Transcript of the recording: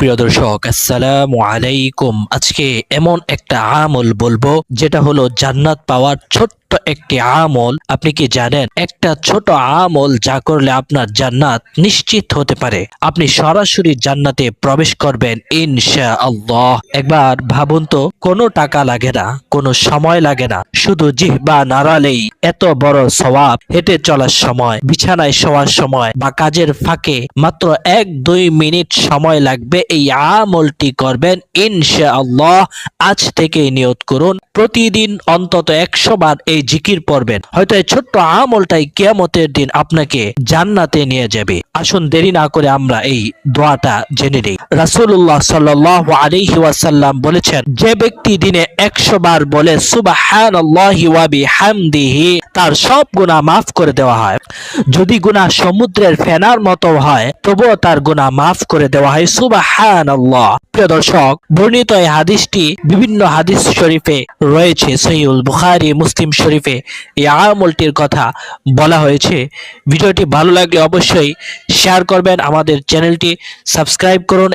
প্রিয় দর্শক, আসসালামু আলাইকুম। আজকে এমন একটা আমল বলবো যেটা হলো জান্নাত পাওয়ার ছোট্ট একটি আমল। আপনি কি জানেন একটা ছোট আমল যা করলে আপনার জান্নাত নিশ্চিত হতে পারে, আপনি সরাসরি জান্নাতে প্রবেশ করবেন ইনশাআল্লাহ। একবার ভাবুন তো, কোনো টাকা লাগে না, কোনো সময় লাগে না, শুধু জিহ্বা নাড়ালেই এত বড় সওয়াব। হেঁটে চলার সময়, বিছানায় শোয়ার সময় বা কাজের ফাঁকে মাত্র 1-2 মিনিট সময় লাগবে। এই আমলটি করবেন ইনশাআল্লাহ। আজ থেকেই নিয়ত করুন, প্রতিদিন অন্তত 100 বার এই জিকির পড়বেন। হয়তো এই ছোট্ট আমলটাই কিয়ামতের দিন আপনাকে জান্নাতে নিয়ে যাবে। আসুন দেরি না করে আমরা এই দোয়াটা জেনে নিই। রাসূলুল্লাহ সাল্লাল্লাহু আলাইহি ওয়াসাল্লাম বলেছেন, যে ব্যক্তি দিনে 100 বার বলে সুবহানাল্লাহি ওয়া বিহামদিহি, তার সব গুনাহ মাফ করে দেওয়া হয়। যদি গুনাহ সমুদ্রের ফেনার মতো হয়, তবুও তার গুনাহ মাফ করে দেওয়া হয়। সুবহানাল্লাহ। প্রিয় দর্শক, বর্ণিত এই হাদিসটি বিভিন্ন হাদিস শরীফে রয়েছে। সহিহুল বুখারী, মুসলিম শরীফে এই আমলটির কথা বলা হয়েছে। ভিডিওটি ভালো লাগলে অবশ্যই শেয়ার করবেন, আমাদের চ্যানেলটি সাবস্ক্রাইব করুন